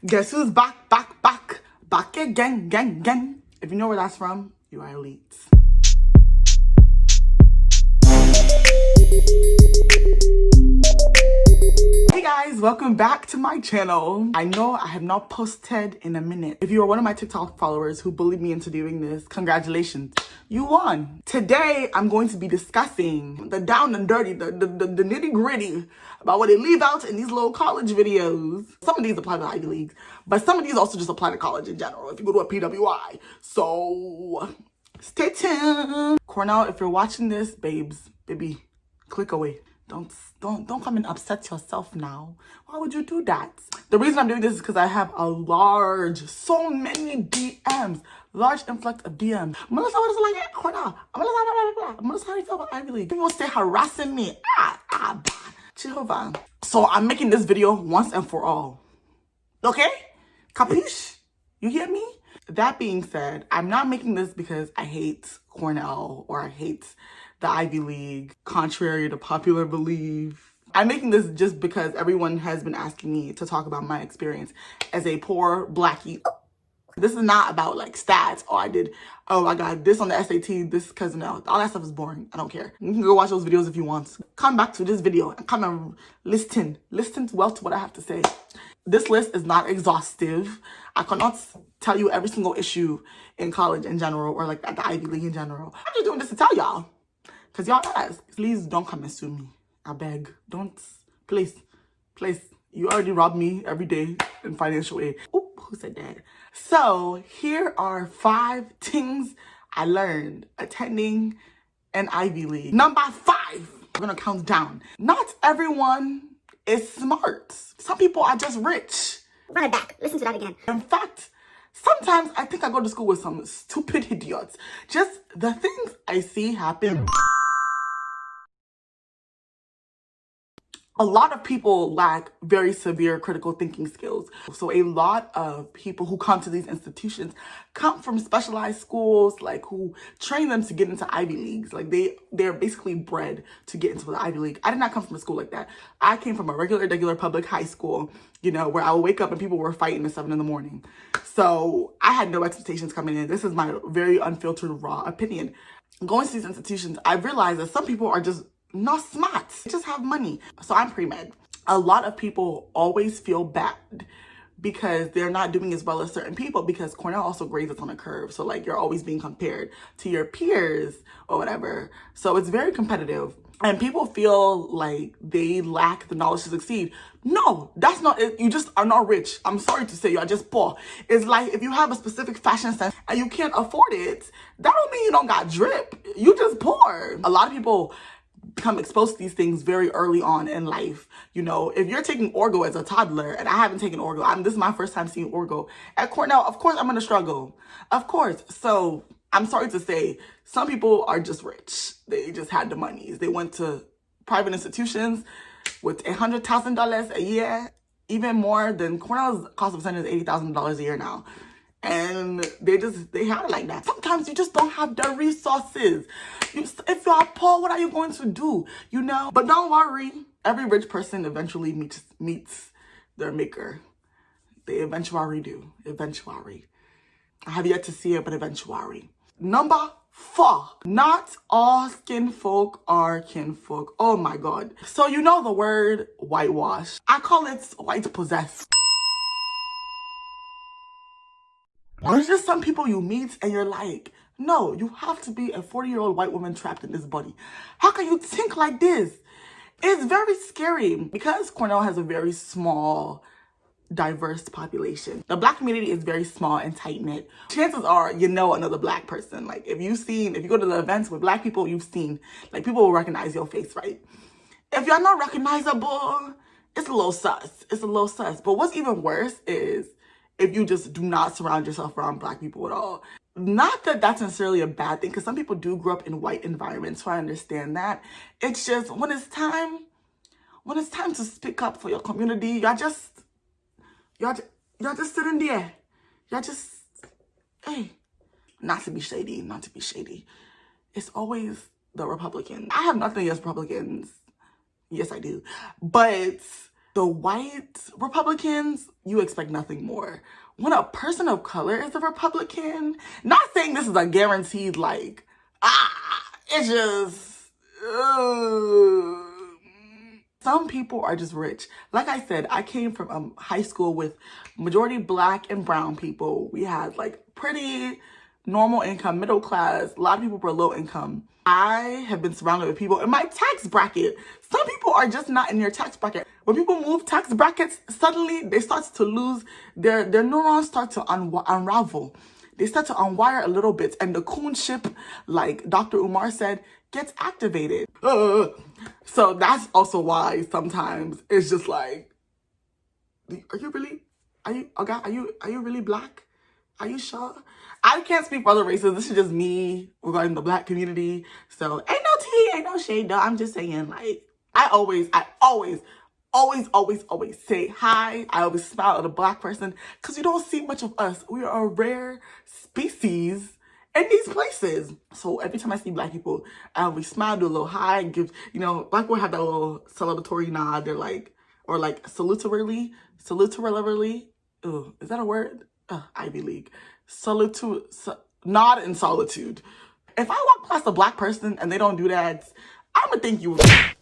Guess who's back, back again. If you know where that's from, you are elite. Hey guys, welcome back to my channel. I know I have not posted in a minute. If you are one of my TikTok followers who bullied me into doing this, congratulations, you won. Today, I'm going to be discussing the down and dirty, the nitty gritty about what they leave out in these little college videos. Some of these apply to Ivy Leagues, but some of these also just apply to college in general if you go to a PWI. So stay tuned. Cornell, if you're watching this, babes, baby, click away. Don't come and upset yourself now. Why would you do that? The reason I'm doing this is because I have so many DMs, large influx of DMs. Melissa, what is it like? Cornell. Melissa, how do you feel about Ivy League? People stay harassing me. Jehovah. So I'm making this video once and for all. Okay? Capiche? You hear me? That being said, I'm not making this because I hate Cornell or I hate the Ivy League, contrary to popular belief. I'm making this just because everyone has been asking me to talk about my experience as a poor blackie. This is not about like stats. I got this on the SAT, this cousin out. All that stuff is boring. I don't care. You can go watch those videos if you want. Come back to this video and come and listen well to what I have to say. This list is not exhaustive. I cannot tell you every single issue in college in general or like at the Ivy League in general. I'm just doing this to tell y'all. Because y'all ask, please don't come and sue me. I beg. Don't. Please. You already rob me every day in financial aid. Oop, who said that? So here are 5 things I learned attending an Ivy League. Number 5. We're going to count down. Not everyone is smart. Some people are just rich. Run it back. Listen to that again. In fact, sometimes I think I go to school with some stupid idiots. Just the things I see happen. A lot of people lack very severe critical thinking skills. So a lot of people who come to these institutions come from specialized schools, like who train them to get into Ivy Leagues. Like they're basically bred to get into the Ivy League. I did not come from a school like that. I came from a regular public high school, you know, where I would wake up and people were fighting at 7 in the morning. So I had no expectations coming in. This is my very unfiltered, raw opinion. Going to these institutions, I realized that some people are just not smart. They just have money. So I'm pre-med. A lot of people always feel bad because they're not doing as well as certain people because Cornell also grades us on a curve. So like you're always being compared to your peers or whatever. So it's very competitive. And people feel like they lack the knowledge to succeed. No, that's not it. You just are not rich. I'm sorry to say you are just poor. It's like if you have a specific fashion sense and you can't afford it, that don't mean you don't got drip. You just poor. A lot of people become exposed to these things very early on in life. You know, if you're taking orgo as a toddler, and I haven't taken orgo, this is my first time seeing orgo at Cornell, of course I'm gonna struggle. Of course. So I'm sorry to say, some people are just rich. They just had the monies. They went to private institutions with $100,000 a year, even more than Cornell's cost of attendance is $80,000 a year now. And they had it like that. Sometimes you just don't have the resources. If you are poor, what are you going to do? You know? But don't worry. Every rich person eventually meets their maker. They eventually do. Eventually. I have yet to see it, but eventually. Number 4. Not all skin folk are kinfolk. Oh my God. So you know the word whitewash. I call it white possessed. There's just some people you meet and you're like, no, you have to be a 40-year-old white woman trapped in this body. How can you think like this? It's very scary because Cornell has a very small, diverse population. The black community is very small and tight-knit. Chances are you know another black person. Like if you go to the events with black people, you've seen, like people will recognize your face, right? If you're not recognizable, it's a little sus. It's a little sus. But what's even worse is if you just do not surround yourself around black people at all. Not that that's necessarily a bad thing, because some people do grow up in white environments, so I understand that. It's just when it's time to speak up for your community, y'all just sitting there. Y'all just, hey, not to be shady. It's always the Republicans. I have nothing against Republicans. Yes, I do. But The white Republicans, you expect nothing more. When a person of color is a Republican, not saying this is a guaranteed, like, it's just, some people are just rich. Like I said, I came from a high school with majority Black and brown people. We had like pretty normal income, middle class. A lot of people were low income. I have been surrounded with people in my tax bracket. Some people are just not in your tax bracket. When people move tax brackets, suddenly they start to lose, their neurons start to unravel. They start to unwire a little bit, and the coon ship, like Dr. Umar said, gets activated. So that's also why sometimes it's just like, are you really Black? Are you sure? I can't speak for other races. This is just me regarding the Black community. So ain't no tea, ain't no shade though. I'm just saying, like, I always say hi. I always smile at a Black person because you don't see much of us. We are a rare species in these places. So every time I see Black people, I always smile, do a little hi, give, Black people have that little celebratory nod. They're like, or like salutarily. Ooh, is that a word? Ivy League. Nod in solitude. If I walk past a Black person and they don't do that, I'm gonna think you.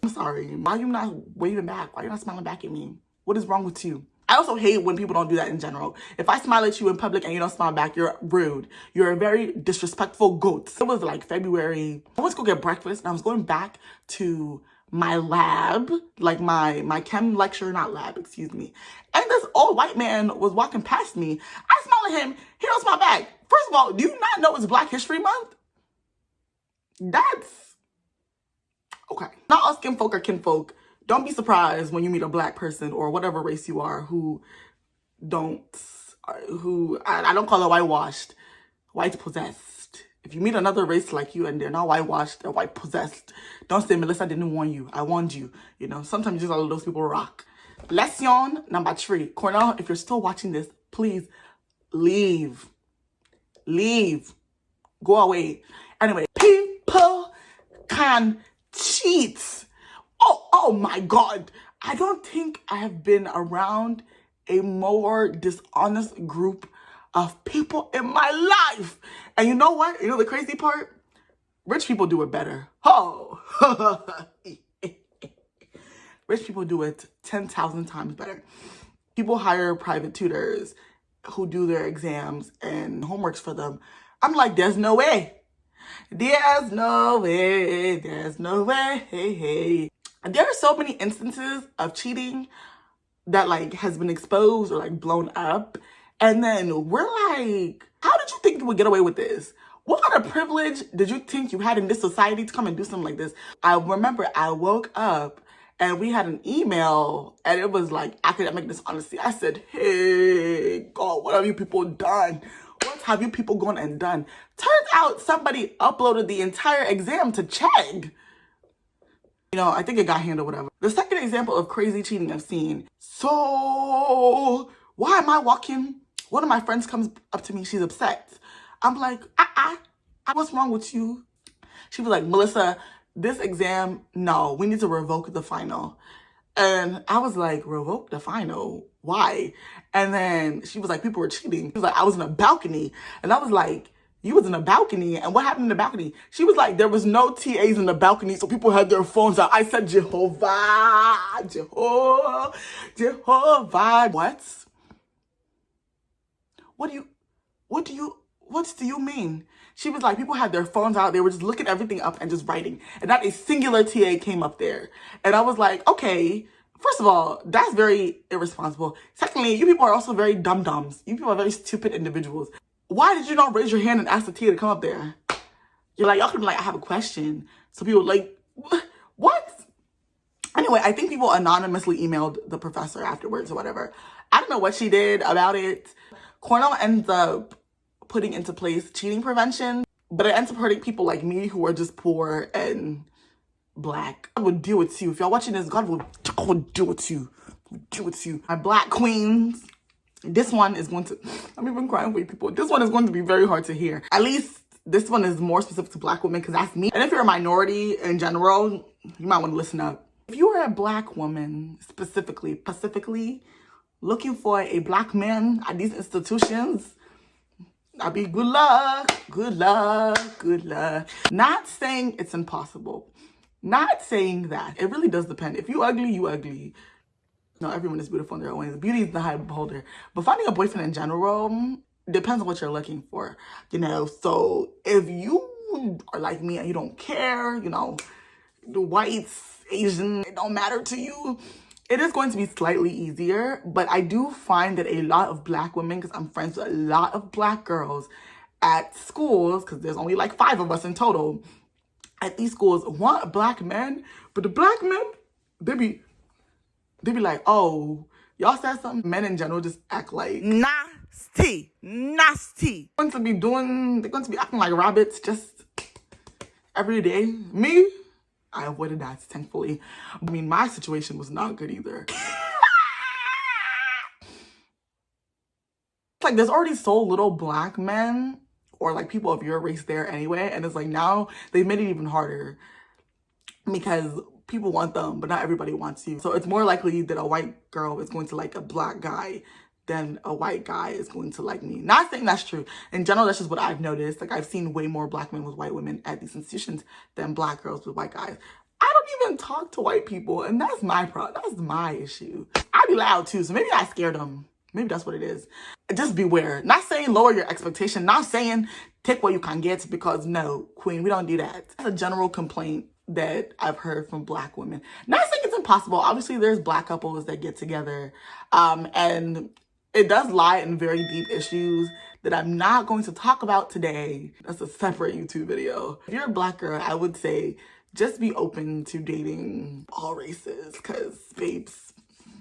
I'm sorry. Why you not waving back? Why you not smiling back at me? What is wrong with you? I also hate when people don't do that in general. If I smile at you in public and you don't smile back, you're rude. You're a very disrespectful goat. It was like February. I went to go get breakfast and I was going back to my lab, like my chem lecture, not lab, excuse me. And this old white man was walking past me. I smile at him. He don't smile back. First of all, do you not know it's Black History Month? That's okay. Not all skin folk are kinfolk. Don't be surprised when you meet a Black person or whatever race you are I don't call it whitewashed, white possessed. If you meet another race like you and they're not whitewashed, they're white possessed, don't say, Melissa didn't warn you. I warned you. Sometimes you just let those people rock. Lesson number 3. Cornell, if you're still watching this, please leave. Leave. Go away. Anyway, people can cheat. Oh my God. I don't think I have been around a more dishonest group of people in my life. And you know what? The crazy part? Rich people do it better. Oh. Rich people do it 10,000 times better. People hire private tutors who do their exams and homeworks for them. I'm like, there's no way. There's no way. There's no way. There are so many instances of cheating that like has been exposed or like blown up. And then we're like, how did you think you would get away with this? What kind of privilege did you think you had in this society to come and do something like this? I remember I woke up and we had an email and it was like academic dishonesty. I said, hey, God, what have you people done? What have you people gone and done? Turns out somebody uploaded the entire exam to Chegg. I think it got handled, whatever. The second example of crazy cheating I've seen. So, why am I walking? One of my friends comes up to me. She's upset. I'm like, what's wrong with you? She was like, Melissa, this exam, no, we need to revoke the final. And I was like, revoke the final? Why? And then she was like, people were cheating. She was like, I was in a balcony. And I was like, you was in a balcony, and what happened in the balcony? She was like, there was no TAs in the balcony, so people had their phones out. I said, Jehovah. What do you mean? She was like, people had their phones out. They were just looking everything up and just writing. And not a singular TA came up there. And I was like, okay, first of all, that's very irresponsible. Secondly, you people are also very dum-dums. You people are very stupid individuals. Why did you not raise your hand and ask the TA to come up there? You're like, y'all could be like, I have a question. So people like, what? Anyway, I think people anonymously emailed the professor afterwards or whatever. I don't know what she did about it. Cornell ends up putting into place cheating prevention, but it ends up hurting people like me who are just poor and Black. God will deal with you. If y'all watching this, God will deal with you. Deal with you. My Black queens. This one is going to, I'm even crying for you people. This one is going to be very hard to hear. At least this one is more specific to Black women because that's me. And if you're a minority in general, you might want to listen up. If you are a black woman, specifically looking for a black man at these institutions, I'll be good luck, good luck, good luck. Not saying it's impossible. Not saying that. It really does depend. If you ugly, you ugly. No, everyone is beautiful in their own ways. Beauty is the high beholder. But finding a boyfriend in general depends on what you're looking for, you know? So if you are like me and you don't care, you know, the whites, Asian, it don't matter to you, it is going to be slightly easier. But I do find that a lot of black women, because I'm friends with a lot of black girls at schools, because there's only like 5 of us in total at these schools, want black men, but the black men, they be like, oh, y'all said something. Men in general just act like nasty. They're going to be acting like rabbits just every day. Me, I avoided that, thankfully. I mean, my situation was not good either. Like, there's already so little black men or like people of your race there anyway, and it's like now they've made it even harder because people want them, but not everybody wants you. So it's more likely that a white girl is going to like a black guy than a white guy is going to like me. Not saying that's true. In general, that's just what I've noticed. Like, I've seen way more black men with white women at these institutions than black girls with white guys. I don't even talk to white people, and that's my problem. That's my issue. I be loud too, so maybe I scared them. Maybe that's what it is. Just beware. Not saying lower your expectation. Not saying take what you can get, because no, queen, we don't do that. That's a general complaint that I've heard from black women. Not saying it's impossible. Obviously, there's black couples that get together. And it does lie in very deep issues that I'm not going to talk about today. That's a separate YouTube video. If you're a black girl, I would say just be open to dating all races, because, babes,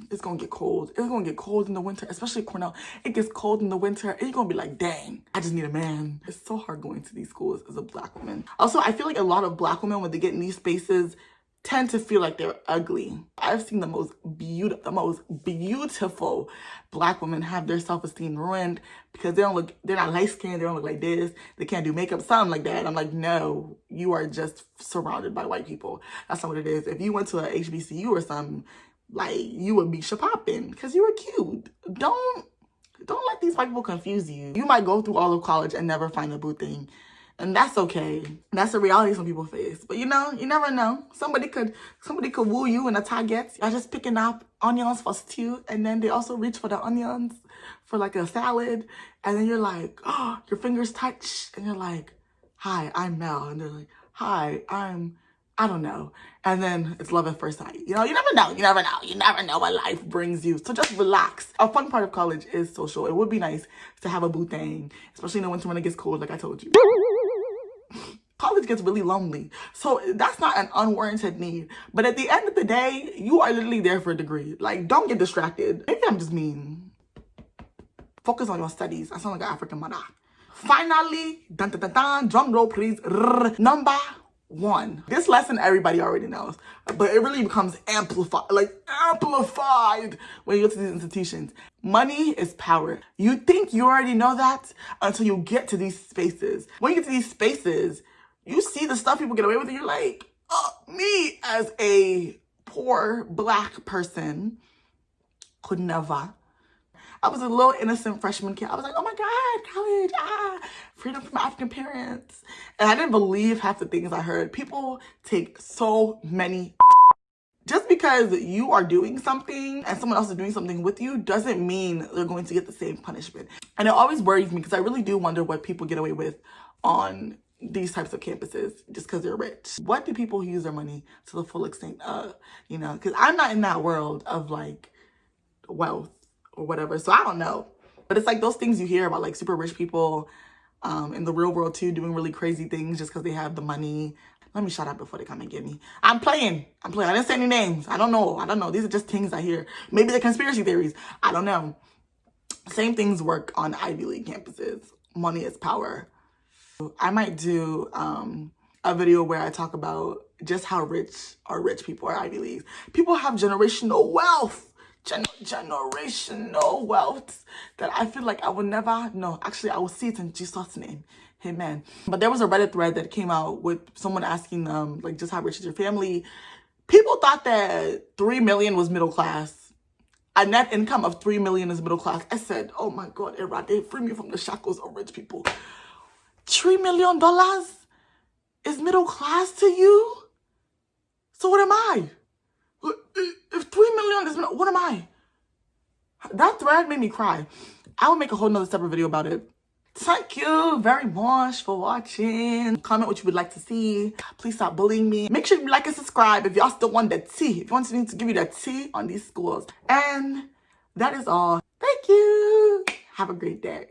it's gonna get cold. It's gonna get cold in the winter, especially Cornell. It gets cold in the winter and you're gonna be like, dang, I just need a man. It's so hard going to these schools as a black woman. Also, I feel like a lot of black women, when they get in these spaces, tend to feel like they're ugly. I've seen the most beautiful black women have their self-esteem ruined because they're not light-skinned, they don't look like this, they can't do makeup, something like that. I'm like, no, you are just surrounded by white people. That's not what it is. If you went to a HBCU or something, like, you would be shapopping because you were cute. Don't let these white people confuse you. You might go through all of college and never find a boo thing. And that's okay. That's the reality some people face. But you know, you never know. Somebody could woo you in a Target. You're just picking up onions for stew, and then they also reach for the onions for like a salad. And then you're like, oh, your fingers touch. And you're like, hi, I'm Mel. And they're like, hi, I don't know. And then it's love at first sight. You know, you never know. You never know what life brings you. So just relax. A fun part of college is social. It would be nice to have a boo thing, especially in the winter when it gets cold, like I told you. College gets really lonely. So that's not an unwarranted need. But at the end of the day, you are literally there for a degree. Like, don't get distracted. Maybe I'm just mean. Focus on your studies. I sound like an African mother. Finally, dun dun dun dun, drum roll please. Number 1. This lesson everybody already knows, but it really becomes amplified when you go to these institutions. Money is power. You think you already know that until you get to these spaces. When you get to these spaces, you see the stuff people get away with, and you're like, oh, me as a poor black person could never. I was a little innocent freshman kid. I was like, oh my God, college, freedom from African parents. And I didn't believe half the things I heard. People take so many. Just because you are doing something and someone else is doing something with you doesn't mean they're going to get the same punishment. And it always worries me because I really do wonder what people get away with on these types of campuses just because they're rich. What do people use their money to the full extent of? You know, because I'm not in that world of like wealth or whatever, so I don't know. But it's like those things you hear about, like super rich people in the real world too, doing really crazy things just because they have the money. Let me shut up before they come and get me. I'm playing. I didn't say any names. I don't know. These are just things I hear. Maybe they're conspiracy theories. I don't know. Same things work on Ivy League campuses. Money is power. I might do a video where I talk about just how rich people are Ivy Leagues. People have generational wealth. Generational wealth that I feel like I would never know. Actually, I will see it in Jesus' name. Amen. But there was a Reddit thread that came out with someone asking them, like, just how rich is your family? People thought that 3 million was middle class. A net income of 3 million is middle class. I said, oh my God, Erade, free me from the shackles of rich people. $3 million is middle class to you? So what am I? If 3 million is middle, what am I? That thread made me cry. I will make a whole nother separate video about it. Thank you very much for watching. Comment what you would like to see. Please stop bullying me. Make sure you like and subscribe if y'all still want the tea. If you want me to give you the tea on these schools. And that is all. Thank you. Have a great day.